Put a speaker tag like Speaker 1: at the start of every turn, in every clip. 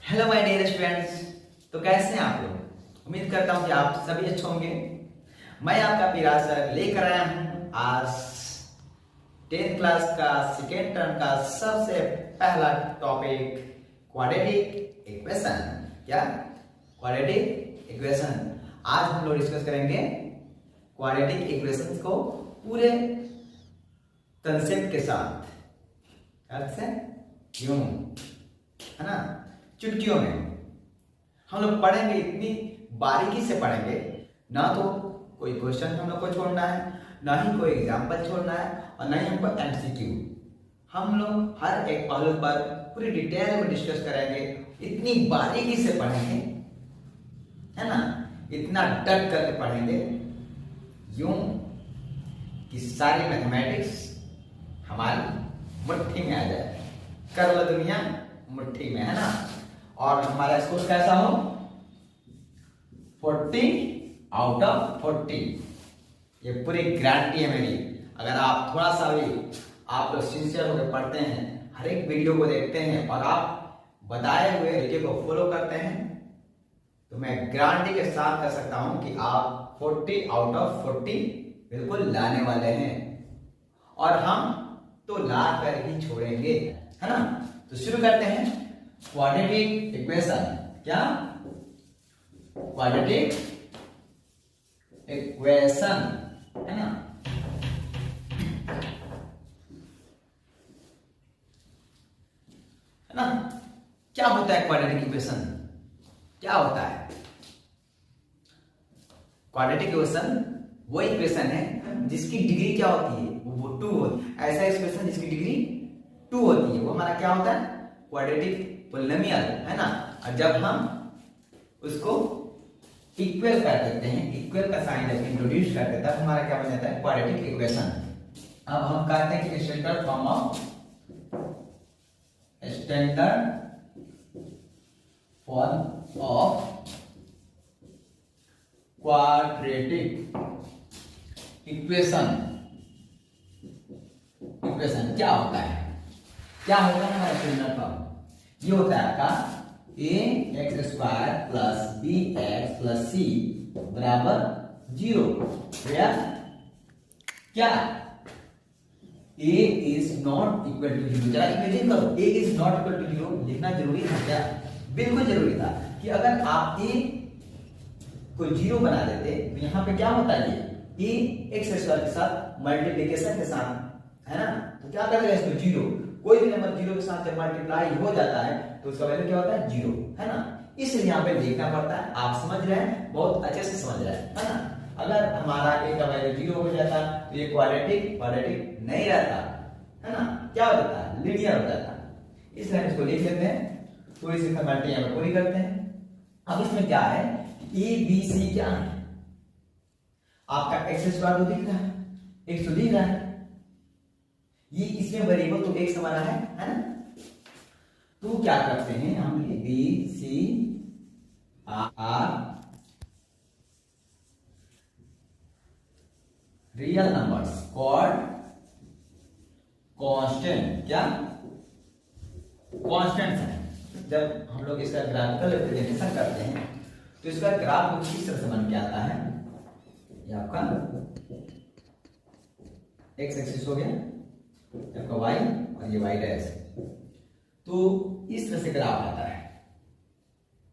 Speaker 1: Hello my dear students. तो कैसे हैं आप लोग? उम्मीद करता हूं कि आप सभी अच्छे होंगे। मैं आपका प्यारा सर लेकर आया हूं आज 10th क्लास का सेकेंड टर्म का सबसे पहला टॉपिक क्वाड्रेटिक इक्वेशन। क्या? Quadratic equation. आज हम लोग डिस्कस करेंगे क्वाड्रेटिक इक्वेशन को पूरे कंसेप्ट के साथ। यूं है ना, चुटकियों में हम लोग पढ़ेंगे, इतनी बारीकी से पढ़ेंगे ना। तो कोई क्वेश्चन हम लोग को छोड़ना है, ना ही कोई एग्जाम्पल छोड़ना है, और ना ही हमको एमसीक्यू। हम लोग हर एक पहलू पर पूरी डिटेल में डिस्कस करेंगे, इतनी बारीकी से पढ़ेंगे, है ना, इतना डट करके पढ़ेंगे यूं कि सारी मैथमेटिक्स हमारी मुट्ठी में आ जाए। कर लो दुनिया मुट्ठी में, है ना। और हमारा स्कोर कैसा हो? 40 आउट ऑफ 40। ये पूरी गारंटी है मेरी। अगर आप थोड़ा सा भी आप लोग सिंसियर होकर पढ़ते हैं, हर एक वीडियो को देखते हैं और आप बताए हुए वीडियो को फॉलो करते हैं, तो मैं गारंटी के साथ कह सकता हूं कि आप 40 आउट ऑफ 40 बिल्कुल लाने वाले हैं। और हम तो ला कर ही छोड़ेंगे, है ना। तो शुरू करते हैं क्वाड्रेटिक इक्वेशन। क्या? क्वाड्रेटिक इक्वेशन, है ना। है ना, क्या होता है क्वाड्रेटिक इक्वेशन? क्या होता है क्वाड्रेटिक इक्वेशन? वो इक्वेशन है जिसकी डिग्री क्या होती है? वो 2 होती है। ऐसा इक्वेशन जिसकी डिग्री 2 होती है वो हमारा क्या होता है? क्वाड्रेटिक पोलिनोमियल, है ना। और जब हम उसको इक्वल कर देते हैं, इक्वल का साइन जब इंट्रोड्यूस करते हैं, तब हमारा क्या बन जाता है? Quadratic equation. अब हम कहते हैं कि standard form of quadratic equation. Equation क्या होता है? क्या होता है हमारा स्टैंडर्ड फॉर्म? ये होता है आपका ax² plus bx plus c बराबर 0। क्या a is not equal to 0? जरा इमेजिन करो, a is not equal to 0 लिखना जरूरी था क्या? बिल्कुल जरूरी था कि अगर आप a को 0 बना देते तो यहाँ पे क्या होता है? ये a x² के साथ मल्टीप्लिकेशन के साथ, है ना, तो क्या करेगा इसको? 0। कोई भी नंबर 0 के साथ जब मल्टीप्लाई हो जाता है तो उसका वैल्यू क्या होता है? 0, है ना। इसलिए यहाँ पे देखना पड़ता है। आप समझ रहे हैं, बहुत अच्छे से समझ रहे हैं, है ना। अगर हमारा a का वैल्यू 0 हो जाता तो ये क्वाड्रेटिक नहीं रहता, है ना। क्या हो जाता है? लीनियर हो जाता। इसलिए हम इसको लिख लेते हैं, थोड़ी सी फॉर्मेलिटी यहाँ पे पूरी करते हैं। अब इसमें क्या है? a b c क्या है? आपका x² तो दिख रहा है, x तो दिख रहा है, ये इसमें वेरिएबल तो x हमारा है ना। तो क्या करते हैं हम? b c r real numbers called constant. क्या? कांस्टेंट्स हैं। जब हम लोग इसका ग्राफिकल रिप्रेजेंटेशन करते हैं तो इसका ग्राफ कुछ इस तरह से बन के आता है। ये आपका x एक्सिस हो गया, आपका y और ये y डैश। तो इस तरह से ग्राफ आता है,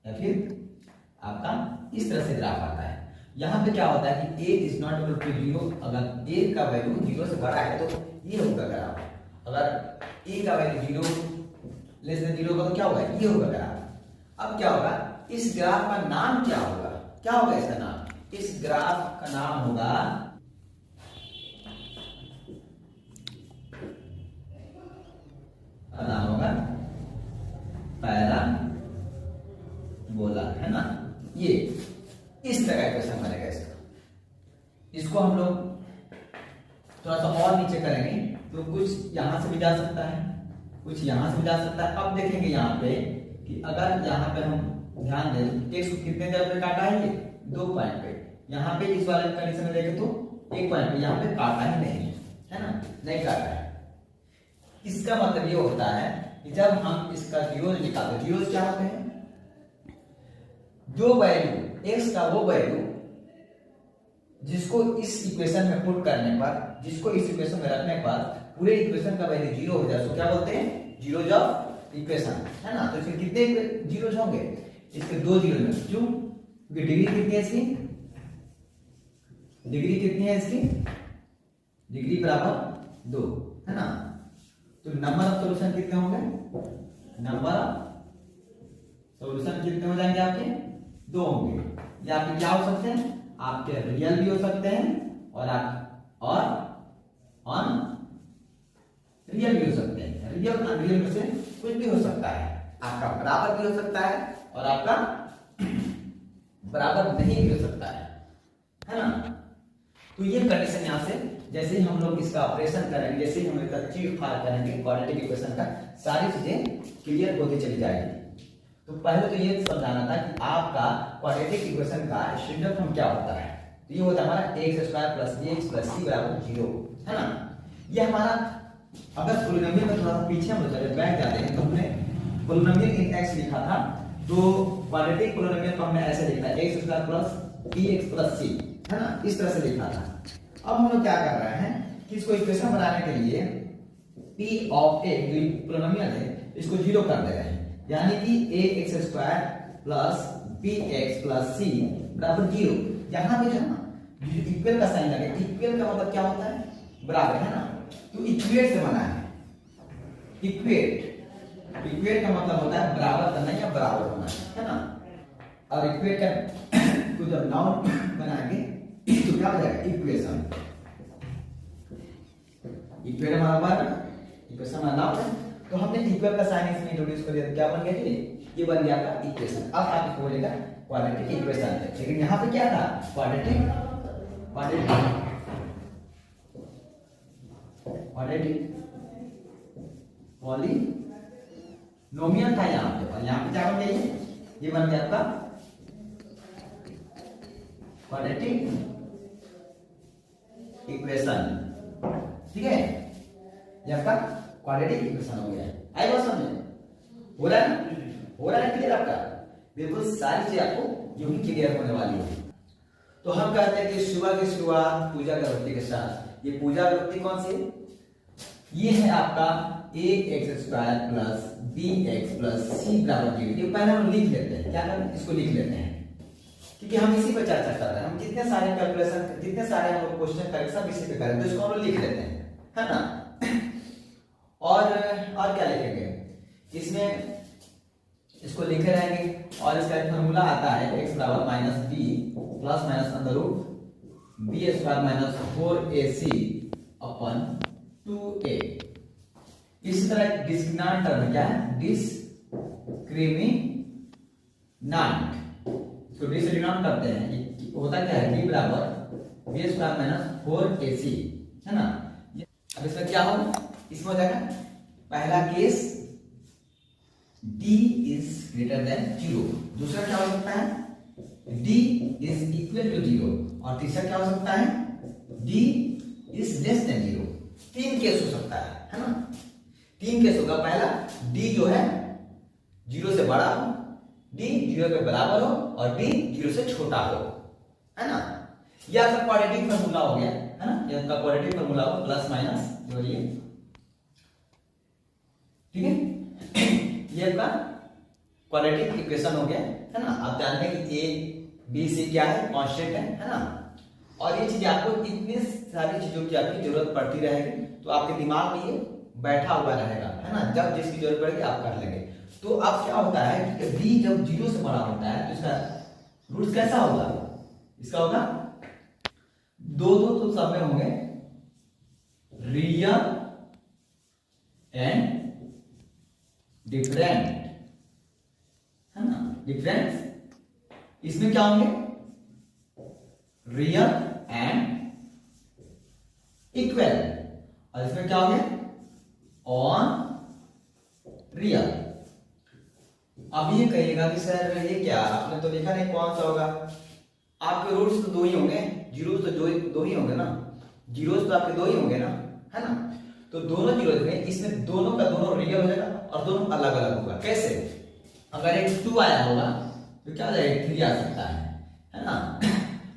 Speaker 1: या फिर आपका इस तरह से ग्राफ आता है। यहाँ पे क्या होता है कि a is not equal to 0। अगर a का वैल्यू 0 से बड़ा है तो ये होगा ग्राफ। अगर a का वैल्यू 0 लेस देन 0 होगा तो क्या होगा? ये होगा ग्राफ। अब क्या होगा? इस ग्राफ का नाम क्या होगा? क्या होगा इसका नाम? इस ग्राफ का नाम होगा पैराबोला, है ना। ये इस तरह का क्वेश्चन बनेगा इसको हम लोग थोड़ा सा और नीचे करेंगे तो कुछ यहां से भी जा सकता है, कुछ यहां से भी जा सकता है। अब देखेंगे यहाँ पे कि अगर यहाँ पे हम ध्यान दें, x को कितने जगह पे काटा है? ये 2 पॉइंट पे। यहाँ पे इस वाले कंडीशन में देखें तो 1 पॉइंट पे, यहाँ पे काटा ही नहीं है ना, नहीं काटा है। इसका मतलब ये होता है कि जब हम इसका जीरोज निकालते हैं, जीरोज क्या होते हैं? जो वैल्यू एक्स का वो वैल्यू जिसको इस इक्वेशन में पुट करने पर, जिसको इस इक्वेशन में रखने पर पूरे इक्वेशन का वैल्यू जीरो हो जाए, उसको क्या बोलते हैं? जीरोज ऑफ इक्वेशन, है ना। तो इसके कितने जीरोज होंगे? इसके दो जीरो में, क्यों? क्योंकि डिग्री कितनी है इसकी? डिग्री कितनी है इसकी? डिग्री बराबर 2, है ना। तो नंबर ऑफ सॉल्यूशन कितने होंगे? नंबर ऑफ सॉल्यूशन कितने हो जाएंगे आपके? 2 होंगे। या आपके क्या हो सकते हैं? आपके रियल भी हो सकते हैं और ऑन रियल भी हो सकते हैं। रियल अनरियल में से कुछ भी हो सकता है। आपका बराबर भी हो सकता है और आपका बराबर नहीं भी हो सकता है ना। तो ये कंडीशन यहां से जैसे ही हम लोग इसका ऑपरेशन करेंगे, जैसे ही हम इसका चीफ फार करेंगे क्वाड्रेटिक इक्वेशन का, सारी चीजें क्लियर होती चली जाएगी। तो पहले तो ये समझाना था कि आपका क्वाड्रेटिक इक्वेशन का स्टैंडर्ड फॉर्म क्या होता है। तो ये होता है हमारा x² + bx + c = 0, है ना। ये हमारा, अगर पोलिनोमियल में थोड़ा सा पीछे हम चले बैठ जाते हैं तो हमने पोलिनोमियल इन x लिखा था, तो क्वाड्रेटिक पोलिनोमियल को हमने ऐसे लिखा है x² + bx + c, है ना, इस तरह से लिखा था। अब हम लोग क्या कर रहे हैं कि इसको इक्वेशन बनाने के लिए p ऑफ a जो पोलिनोमियल है इसको 0 कर दे रहे हैं, यानी कि ax² + bx + c = 0। यहां पे जो है ना इक्वल का साइन लगे, इक्वल का मतलब क्या होता है? बराबर, है ना। तो इक्वेट से बना है, इक्वेट का मतलब होता है बराबर करना या बराबर होना, है ना। और इक्वेट का को जब नाउन बनाएंगे तो क्या हो जाएगा? इक्वेशन। इक्वेट हमारा वर्ब, इक्वेशन हमारा नाउन है। तो हमने इक्वल का साइन इसमें इंट्रोड्यूस कर दिया, क्या बन गया? ये बन गया आपका इक्वेशन। अब आप इसको बोलेगा क्वाड्रेटिक इक्वेशन, लेकिन यहां पे क्या था? क्वाड्रेटिक पॉलिनोमियल था यहां पे, और यहां पे क्या बन गया? ये बन गया आपका क्वाड्रेटिक इक्वेशन, ठीक है। ये आपका क्वाड्रेटिक इक्वेशन हो गया। आई बात समझ हो रहा है ना? हो रहा है क्लियर आपका? बिल्कुल सारी चीज आपको यूं ही क्लियर होने वाली है। तो हम कहते हैं कि सुबह की शुरुआत पूजा गणपति के साथ। ये पूजा गणपति कौन सी है? ये है आपका ax² + bx + c = 0। ये पहले हम लिख लेते हैं, क्या करें? इसको लिख लेते हैं, क्योंकि हम इसी पर चर्चा कर रहे हैं। हम कितने सारे कैलकुलेशन, कितने सारे हम लोग क्वेश्चन करें, सब इसी पे करें, तो इसको हम लिख लेते हैं, है ना। और क्या लिखेंगे इसमें? इसको लिखे रहेंगे और इसका एक फॉर्मूला आता है x = -b ± (b² - 4ac/2a)। इसी तरह डिस्क्रिमिनेंट टर्म क्या है? डिस्क्रिमिनेंट। इसको डिस्क्रिमिनेंट करते हैं, ये होता क्या है? b = (b² - 4ac), है ना। अब इसमें क्या होगा? इसमें हो जाएगा पहला केस d > 0, दूसरा क्या हो सकता है? d = 0, और तीसरा क्या हो सकता है? d > 0। 3 केस हो सकता है ना। 3 केस होगा। पहला d जो है 0 से बड़ा हो, d 0 के बराबर हो, और d 0 से छोटा हो, है ना। यह आपका क्वाड्रेटिक फार्मूला हो गया, है ना। यह आपका क्वाड्रेटिक फार्मूला हो, प्लस माइनस जोड़िए, ठीक है। ये आपका क्वाड्रेटिक इक्वेशन हो गया, है ना। आप जानते हैं कि a b c क्या है? कांस्टेंट है ना। और ये चीजें आपको इतनी सारी चीजों की आपकी जरूरत पड़ती रहेगी, तो आपके दिमाग में ये बैठा हुआ रहेगा, है ना। जब जिसकी जरूरत पड़ेगी आप कर लेंगे। तो अब क्या होता है कि b जब 0 से बड़ा होता है तो इसका रूट कैसा होगा? इसका होगा 2 तो सब में होंगे रियल एंड डिफरेंट, है ना। डिफरेंस इसमें क्या होंगे? रियल एंड इक्वल, और इसमें क्या होंगे? On real. अब ये कहिएगा कि सर ये क्या, आपने तो लिखा नहीं, कौन सा होगा? आपके रूट्स तो 2 ही होंगे, जीरोस तो 2 ही होंगे ना, जीरोस तो आपके 2 ही होंगे ना, है ना। तो दोनों जीरोस में इसमें दोनों का दोनों रियल हो जाएगा और दोनों अलग अलग होगा। कैसे? अगर एक 2 आया होगा तो क्या हो जाएगा 3 आ सकता है ना।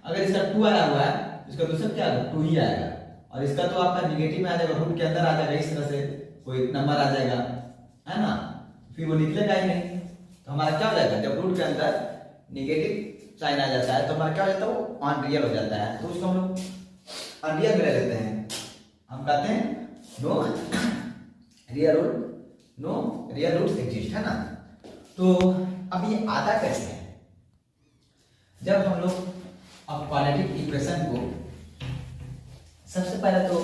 Speaker 1: अगर इसका 2 आया हुआ है इसका दूसरा क्या होगा 2 ही आएगा, और इसका तो आपका निगेटिव में आ जाएगा, रूट के अंदर आ जाएगा, इस तरह से कोई नंबर आ जाएगा है ना, फिर वो निकलेगा ही नहीं। तो हमारा क्या हो जाएगा, जब रूट के अंदर निगेटिव साइन आ जाता है तो हमारा क्या हो जाता है, वो अनरियल हो जाता है, तो उसको हम लोग अनरियल में ले लेते हैं। हम कहते हैं no real root, no real root exist, है ना। तो अब ये आता कैसे है, जब हम लोग अब क्वाड्रेटिक इक्वेशन को सबसे पहले तो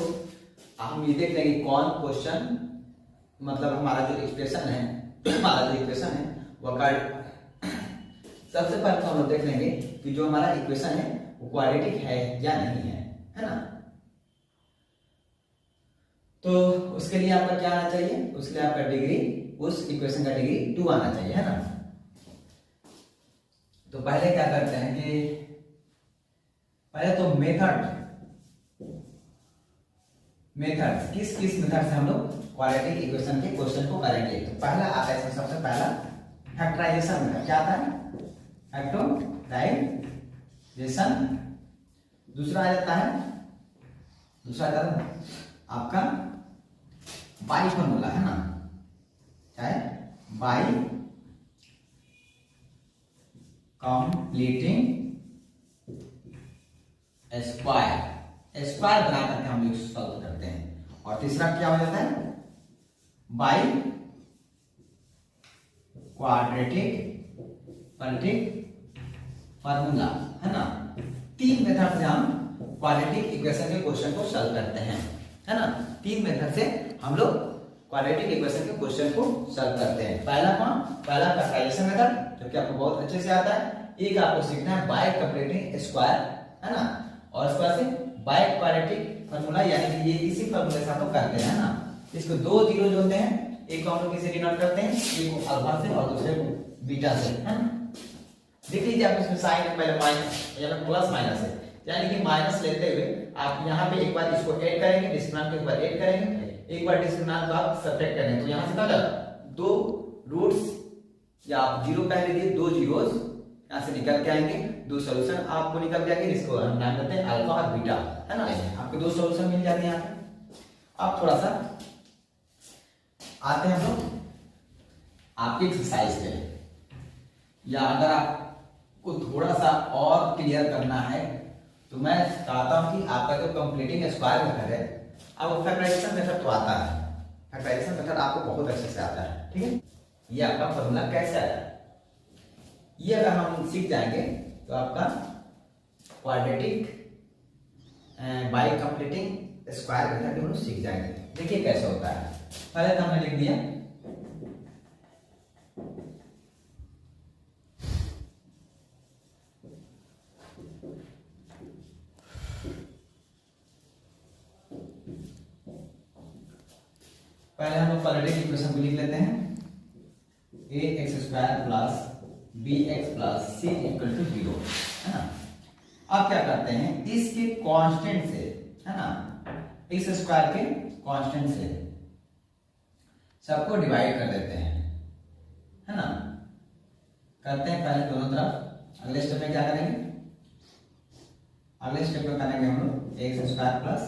Speaker 1: हम ये देख लेंगे कौन क्वेश्चन, मतलब हमारा जो एक्सप्रेशन है, हमारा जो इक्वेशन है वो सबसे पहले तो हम लोग देख लेंगे कि जो हमारा इक्वेशन है वो क्वाड्रेटिक है या नहीं है ना। तो उसके लिए आपका क्या आना चाहिए, उसके लिए आपका डिग्री, उस इक्वेशन का डिग्री 2 आना चाहिए, है ना। तो पहले क्या करते हैं कि पहले तो मेथड किस किस मेथड से हम लोग क्वाड्रेटिक इक्वेशन के क्वेश्चन को करेंगे। तो पहला आता है इसमें सबसे पहला फैक्टराइजेशन मेथड। क्या आता है, फैक्टराइजेशन। दूसरा आ जाता है आपका बाई फॉर्मूला, है ना, चाहे बाई कंप्लीटिंग स्क्वायर बना करके हम लोग सॉल्व करते हैं। और तीसरा क्या हो जाता है, बाई क्वाड्रेटिक फार्मूला, है ना। 3 मेथड से हम क्वाड्रेटिक इक्वेशन के क्वेश्चन को सॉल्व करते हैं, है ना। 3 मेथड से हम लोग क्वाड्रेटिक इक्वेशन के क्वेश्चन को सॉल्व करते हैं। पहला फैक्टराइजेशन मेथड, जो कि आपको बहुत अच्छे से आता है। एक आपको सीखना है बाय कंप्लीटिंग स्क्वायर, है ना, और उसके बाद से बाय क्वाड्रेटिक फार्मूला, यानी कि ये इसी फार्मूले से हम लोग करते हैं ना। इसको 2 जीरो जो होते हैं, एक को हम लोग किसे डिनोट करते हैं, एक को अल्फा से और दूसरे को बीटा से, है ना। देख लीजिए आप इसमें साइन पहले माइनस या प्लस माइनस है, यानी कि माइनस लेते हुए आप यहाँ पे एक बार इसको ऐड करेंगे, डिस्क्रिमिनेंट को एक बार ऐड करेंगे, एक बार डिस्क्रिमिनेंट को आप सब्ट्रैक्ट करेंगे, तो यहाँ से क्या होगा 2 रूट्स या आप 0 कह लीजिए, 2 जीरोस यहाँ से निकल के आएंगे, 2 सॉल्यूशन आपको निकल के आएंगे, जिसको हम नाम देते हैं अल्फा और बीटा, है ना। आपको 2 सॉल्यूशन मिल जाते हैं यहाँ पे। अब थोड़ा सा आते हैं हम लोग आपकी एक्सरसाइज पे, या अगर आपको थोड़ा सा और क्लियर करना है तो मैं चाहता हूं कि आपका जो कंप्लीटिंग स्क्वायर मेथड है, अब फैक्टराइजेशन मेथड तो आता है, फैक्टराइजेशन मेथड आपको बहुत अच्छे से आता है, ठीक है। ये आपका फॉर्मूला कैसे आया, ये अगर हम सीख जाएंगे तो आपका quadratic bye completing square method हम लोग सीख जाएंगे। देखिए कैसे होता है। पहले तो हमने लिख दिया पहले हम लोग क्वाड्रेटिक इक्वेशन को लिख लेते हैं, ax² plus bx plus c equal to 0, है ना। अब क्या करते हैं, इसके कांस्टेंट से, है ना, x² के कांस्टेंट से सबको डिवाइड कर देते हैं, है ना। करते हैं पहले दोनों तरफ। अगले स्टेप में क्या करेंगे, अगले स्टेप में करेंगे हम लोग x² plus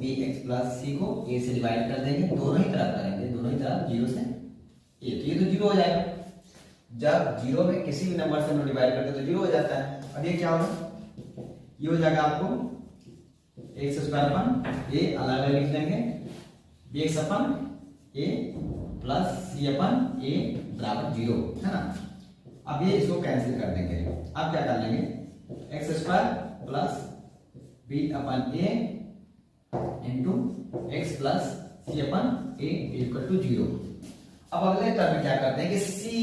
Speaker 1: bx plus c को a से डिवाइड कर देंगे, दोनों ही तरफ करेंगे, दोनों ही तरफ 0 से a, तो ये तो 0 हो जाएगा। जब 0 में किसी भी नंबर से हम लोग डिवाइड करते हैं तो 0 हो जाता है। अब ये क्या होगा, ये हो जाएगा आपको x² अपन a अलग अलग लिख लेंगे, bx upon a plus c upon a बराबर 0, है ना। अब ये इसको कैंसिल कर देंगे। अब क्या कर लेंगे, x² प्लस b अपन a into x plus c upon a equal to 0। अब अगले टर्म में क्या करते हैं कि सी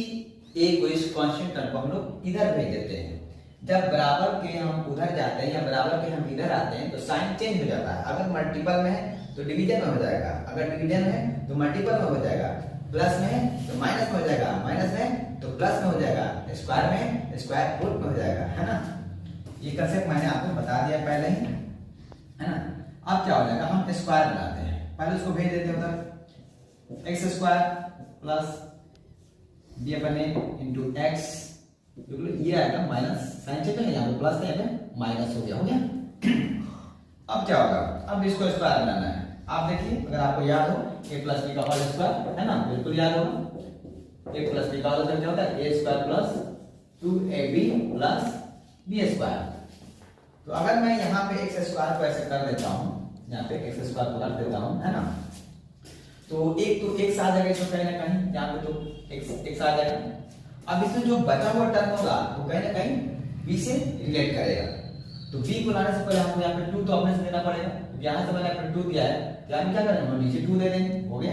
Speaker 1: ए को, इस कांस्टेंट टर्म को हम लोग इधर भेज देते हैं। जब बराबर के हम उधर जाते हैं या बराबर के हम इधर आते हैं तो साइन चेंज हो जाता है। अगर मल्टीपल में है तो डिवीजन में हो जाएगा, अगर डिवीजन में है तो मल्टीपल में हो जाएगा, प्लस में है तो माइनस में हो जाएगा, माइनस में तो प्लस में हो जाएगा, स्क्वायर में स्क्वायर रूट में हो जाएगा, है ना। ये कंसेप्ट मैंने आपको बता दिया पहले ही, है ना। अब क्या हो जाएगा, हम स्क्वायर बनाते हैं, पहले उसको भेज देते हैं उधर, x² प्लस b अपन a इंटू एक्स बिल्कुल ये आएगा माइनस, साइन चेंज है, यहाँ पे प्लस है, यहाँ पे माइनस हो गया। अब क्या होगा, अब इसको स्क्वायर बनाना है। आप देखिए अगर आपको याद हो a प्लस बी का होल स्क्वायर है ना, बिल्कुल याद होगा। a प्लस बी का होल स्क्वायर क्या होता है, a square plus 2ab plus b square. तो अगर मैं यहाँ पे x स्क्वायर को ऐसे कर देता हूँ, यहाँ पे x स्क्वायर को रख देता हूँ है ना, तो एक तो x आ जाएगा इसमें कहीं ना कहीं, यहाँ पे तो x आ जाएगा। अब इसमें जो बचा हुआ टर्म होगा वो कहीं ना कहीं b से रिलेट करेगा। तो b को लाने से पहले हमको यहाँ पे 2 तो अपने से देना पड़ेगा। तो यहाँ से मैंने अपने 2 दिया है, तो हम क्या करेंगे, हम नीचे 2 दे देंगे, हो गया।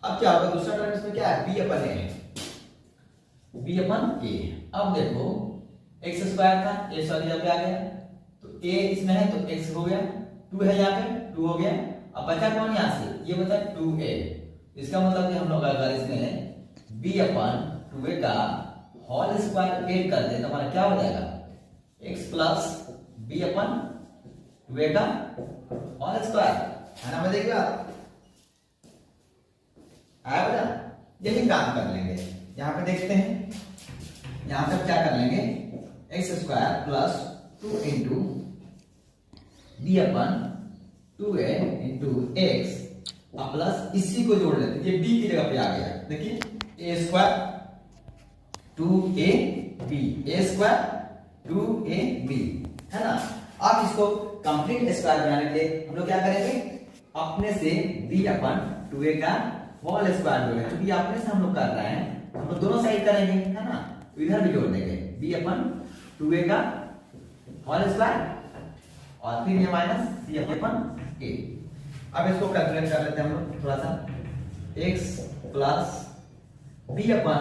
Speaker 1: अब क्या होगा, दूसरा टर्म इसमें क्या है, b अपन a है, b अपन a। अब देखो x स्क्वायर था, a सॉरी यहाँ पे आ गया, तो a इसमें है तो x हो गया, 2 है यहाँ पे 2 हो गया। अब बचा कौन यहाँ से, ये बचा 2a। इसका मतलब कि हम लोग अगर इसमें b अपन 2a का होल स्क्वायर ऐड कर दे तो हमारा क्या हो जाएगा, x प्लस b अपन 2a का होल स्क्वायर है ना। देखिए आप आया बेटा, यही काम कर लेंगे। यहाँ पे देखते हैं, यहाँ पे क्या कर लेंगे, x square plus 2 into B अपन 2a इंटू एक्स प्लस इसी को जोड़ लेते हैं, ये b की जगह पे आ गया। देखिए a square 2ab, a square 2ab है ना। अब इसको कंप्लीट स्क्वायर बनाने के लिए हम लोग क्या करेंगे, अपने से b अपन 2a का होल स्क्वायर जोड़ेंगे। क्योंकि अपने से हम लोग कर रहे हैं, हम लोग दोनों साइड करेंगे है ना, तो इधर भी जोड़ देंगे b अपन 2a का होल स्क्वायर और फिर ये माइनस c अपन a। अब इसको कैलकुलेट कर लेते हैं हम लोग थोड़ा सा, x प्लस b अपन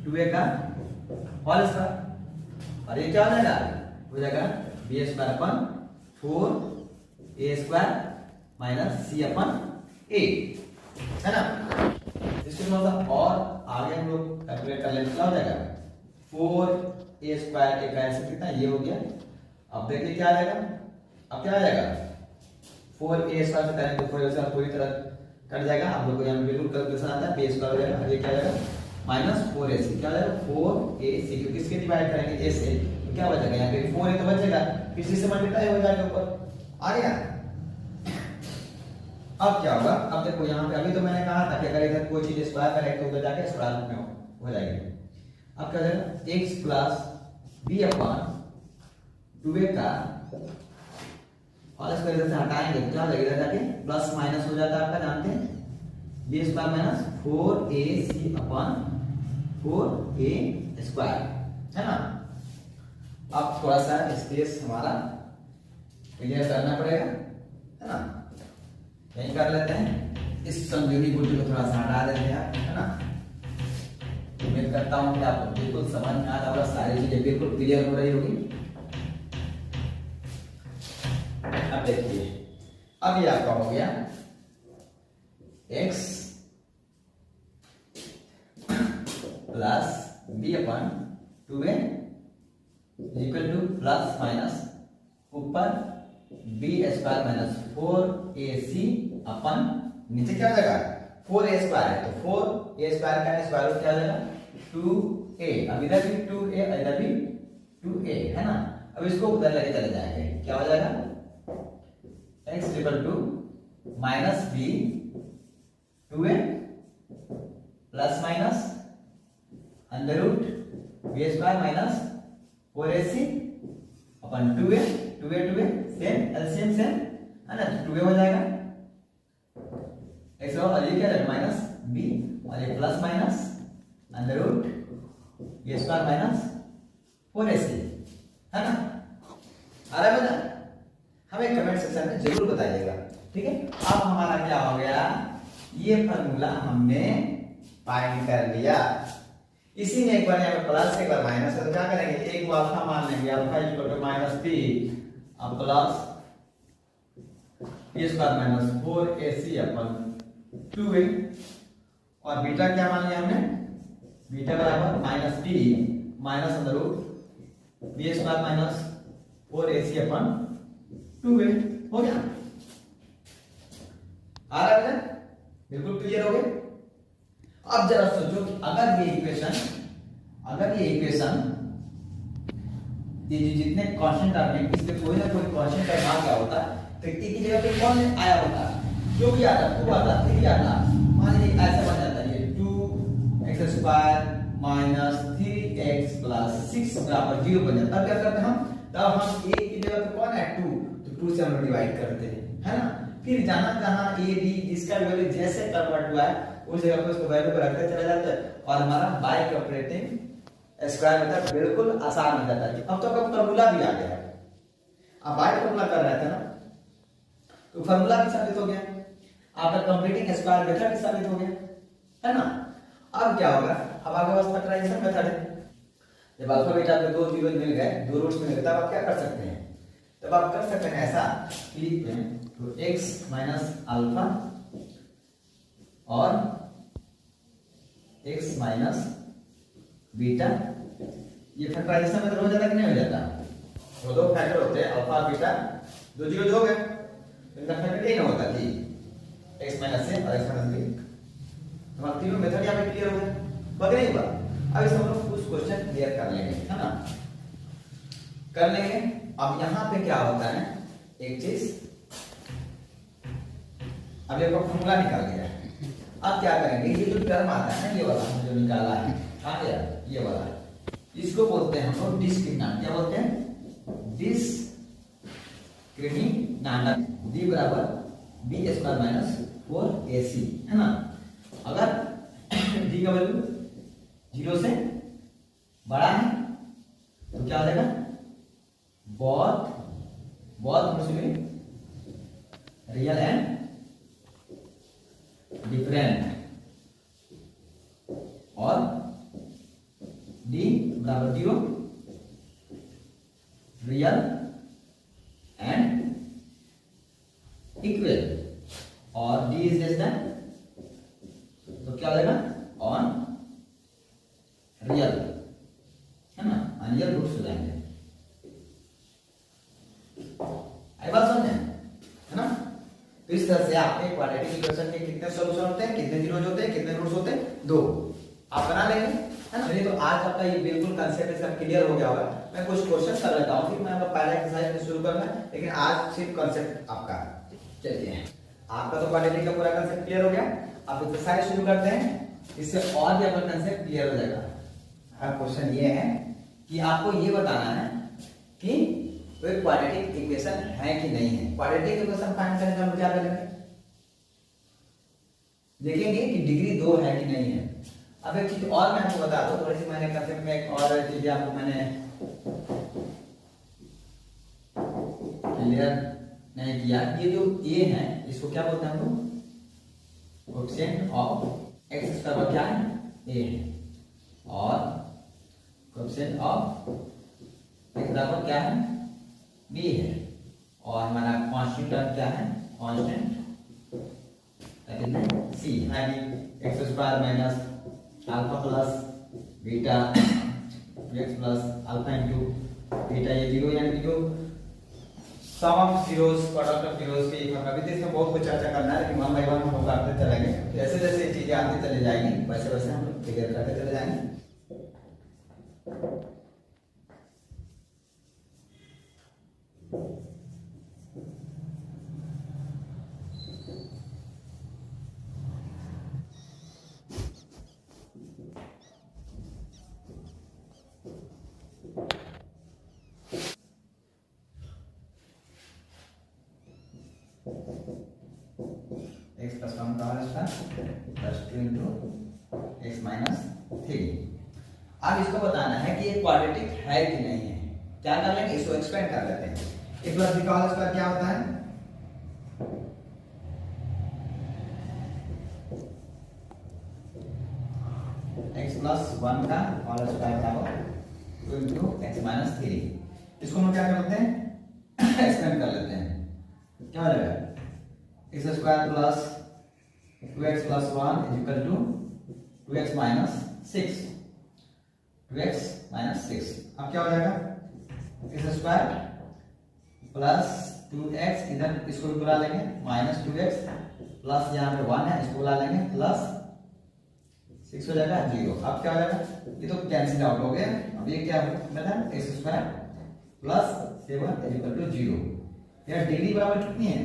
Speaker 1: 2a का होल स्क्वायर और ये क्या हो जाएगा, हो जाएगा b square upon 4a square minus c upon a है ना। इसको थोड़ा सा और आगे हम लोग कैलकुलेट कर लेते, क्या हो जाएगा 4a स्क्वायर के कैंसिल कितना ये हो गया। अब देखिए क्या आ जाएगा, अब क्या आ जाएगा 4a स्क्वायर से करेंगे तो 4a स्क्वायर पूरी तरह कट जाएगा। आप लोग को यहाँ बिल्कुल कैलकुलेशन आता है, b स्क्वायर हो जाएगा, ये क्या आ जाएगा माइनस 4ac, क्या हो जाएगा 4ac, क्योंकि इसके डिवाइड करेंगे a से तो क्या बचेगा, यहाँ पे 4a तो बचेगा, किसी से मल्टीप्लाई हो जाएगा ऊपर आ गया। अब क्या होगा, अब देखो यहाँ पे अभी तो मैंने कहा था कि अगर इधर कोई चीज स्क्वायर करेंगे तो उधर जाके स्क्वायर रूट में हो जाएगी। अब क्या हो जाएगा x प्लस b अपन 2a का होल स्क्वायर इधर से हटाएंगे तो क्या हो जाएगा, इधर जाके प्लस माइनस हो जाता है आपका, जानते हैं b स्क्वायर माइनस 4ac अपन 4a स्क्वायर है ना। अब थोड़ा सा स्पेस हमारा क्लियर करना पड़ेगा है ना, यही कर लेते हैं। इस संजीवनी बूटी को थोड़ा सा हटा देते हैं है ना। उम्मीद करता हूं कि आपको बिल्कुल समझ में आ रहा होगा, सारी चीजें बिल्कुल क्लियर हो रही होगी। अब देखिए, अब ये आपका हो गया x प्लस b अपन 2a equal two plus minus ऊपर b स्क्वायर माइनस 4ac अपन नीचे क्या हो जाएगा 4a स्क्वायर है, तो 4a स्क्वायर का स्क्वायर रूट क्या हो जाएगा 2a। अब इधर भी 2a इधर भी 2a है ना। अब इसको उधर लेके चले जाएंगे, क्या हो जाएगा x equal to minus b 2a plus minus under root b square minus 4ac upon 2a same LCM same है ना, 2a हो जाएगा x और ये क्या है माइनस b और ये plus minus under root b square minus 4ac है ना। आ रहा है बेटा, हमें कमेंट सेक्शन में जरूर बताइएगा, ठीक है। अब हमारा क्या हो गया, ये फार्मूला हमने फाइंड कर लिया। इसी में एक बार यहाँ पे प्लस एक बार माइनस है तो क्या करेंगे, एक को अल्फा मान लेंगे, alpha equal to minus b अब plus b square minus 4ac upon 2a और बीटा क्या मान लिया हमने, बीटा बराबर minus b minus under root b square minus 4ac upon 2a हो गया। आ रहा है, बिल्कुल क्लियर हो गया। अब जरा सोचो कि अगर ये इक्वेशन अगर ये इक्वेशन ये जितने कांस्टेंट टर्म है इसमें कोई ना कोई कांस्टेंट टर्म आ गया होता तो एक की जगह पे कौन आया होता, जो भी आता वो आता, ठीक आता। मान लीजिए ऐसा बन जाता है ये 2x² माइनस 3x प्लस 6 बराबर 0 बन जाता है। तब क्या करते हैं हम, तब हम a की जगह पे कौन है 2, तो 2 से हम डिवाइड करते हैं, है ना। फिर जहां a b जिसका वैल्यू जैसे कन्वर्ट हुआ है उस जगह पे उसको वैल्यू को रखते चला जाता है और हमारा बाइक ऑपरेटिंग स्क्वायर मेथड बिल्कुल आसान हो जाता है। अब तो आपका फार्मूला भी आ गया है, आप बाइक फार्मूला कर रहे थे ना, तो फार्मूला भी साबित हो गया, आपका कंप्लीटिंग स्क्वायर मेथड भी साबित हो गया, है ना। अब क्या होगा, अब आपके पास फैक्टराइजेशन मेथड है। जब अल्फा बीटा पे दो जीरो मिल गए, दो रूट्स मिल गए, तब आप क्या कर सकते हैं, तब आप कर सकते हैं ऐसा कि तो x माइनस अल्फा और x माइनस बीटा, ये फैक्टराइजेशन मेथड हो जाता कि नहीं हो जाता। वो दो फैक्टर होते हैं अल्फा बीटा, दो जीरो जो हो गए, इनका फैक्टर नहीं होता जी, x माइनस से और x माइनस b। हमारा तीनों मेथड यहाँ पे क्लियर हो गया, बग नहीं हुआ। अब इस हम लोग कुछ क्वेश्चन क्लियर कर लेंगे, है ना, कर लेंगे। अब यहाँ पे क्या होता है एक चीज, अब ये फॉर्मूला निकाल गया है। अब क्या करेंगे, ये जो टर्म आता है ना, ये वाला हमने जो निकाला है, आ गया ये वाला, इसको बोलते हैं हम लोग डिस्क्रिमिनेंट। क्या बोलते हैं, डिस्क्रिमिनेंट। d बराबर b² माइनस 4ac, है ना। अगर d का वैल्यू 0 से बड़ा है तो क्या हो जाएगा, बहुत रियल एंड डिफरेंट, और d बराबर 0 रियल एंड इक्वल, और d इज लेस देन, तो क्या हो जाएगा ऑन रियल, है ना, अनरियल रूट्स हो जाएंगे। आई बात समझे, है ना। तो इस तरह से आपके क्वाड्रेटिक इक्वेशन के कितने सॉल्यूशन होते हैं, कितने जीरोज होते हैं, कितने रूट्स होते हैं, 2 आप बना लेंगे, है ना। चलिए तो आज आपका ये बिल्कुल कांसेप्ट इसका क्लियर हो गया होगा। मैं कुछ क्वेश्चन कर लेता हूँ, फिर मैं आपका पहला एक्सरसाइज में शुरू करना है, लेकिन आज सिर्फ कांसेप्ट आपका। चलिए आपका तो क्वाड्रेटिक का पूरा कांसेप्ट क्लियर हो गया, अब एक्सरसाइज शुरू करते हैं, इससे और भी अपना कांसेप्ट क्लियर हो जाएगा। अब क्वेश्चन ये है कि आपको ये बताना है कि कोई क्वाड्रेटिक इक्वेशन है कि नहीं है। क्वाड्रेटिक इक्वेशन फाइंड करने का हम क्या करेंगे, देखेंगे कि डिग्री 2 है कि नहीं है। अब एक चीज और मैं आपको बता दूं, थोड़ी सी मैंने कांसेप्ट में एक और चीज आपको मैंने क्लियर नहीं किया। ये जो a है इसको क्या बोलते हैं हम लोग, कोएफिशिएंट ऑफ x का क्या है, a है, और कोएफिशिएंट ऑफ x बराबर क्या है, b है, और हमारा कांस्टेंट टर्म क्या है, कांस्टेंट c, यानी x² minus alpha plus beta x plus alpha into beta, ये 0 यानी कि जो sum of zeros, product of zeros की फॉर्मूला भी, इसमें बहुत कुछ चर्चा करना है, लेकिन 1 बाय 1 हम करते चलेंगे। जैसे जैसे चीजें आती चली जाएंगी वैसे वैसे हम लोग क्लियर करते चले जाएंगे। x प्लस 1 का होगा प्लस 2 इंटू एक्स माइनस 3। अब इसको बताना है कि ये क्वाड्रेटिक है कि नहीं है। क्या कर लेंगे, इसको एक्सपेंड कर लेते हैं। a प्लस b का होल स्क्वायर क्या होता है, x प्लस 1 का होल स्क्वायर का होगा 2 इंटू एक्स माइनस 3। इसको हम क्या करते हैं, एक्सपेंड कर लेते हैं। क्या हो जाएगा, x square plus 2x plus 1 is equal to 2x minus 6, 2x minus 6। अब क्या हो जाएगा, x स्क्वायर प्लस 2x, इधर इसको भी बुला लेंगे, माइनस 2x प्लस यहाँ पे 1 है, इसको बुला लेंगे, प्लस 6 हो जाएगा 0। अब क्या हो जाएगा, ये तो कैंसिल आउट हो गया। अब ये क्या बता, x square plus 7 is equal to 0। यार डिग्री बराबर कितनी है,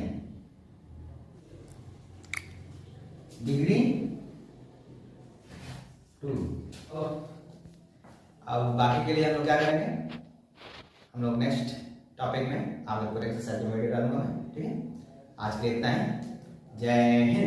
Speaker 1: डिग्री 2। अब बाकी के लिए हम लोग क्या करेंगे, हम लोग नेक्स्ट टॉपिक में आप लोग को एक्सरसाइज में वीडियो डालूंगा मैं, ठीक है। आज के लिए इतना ही। जय हिंद।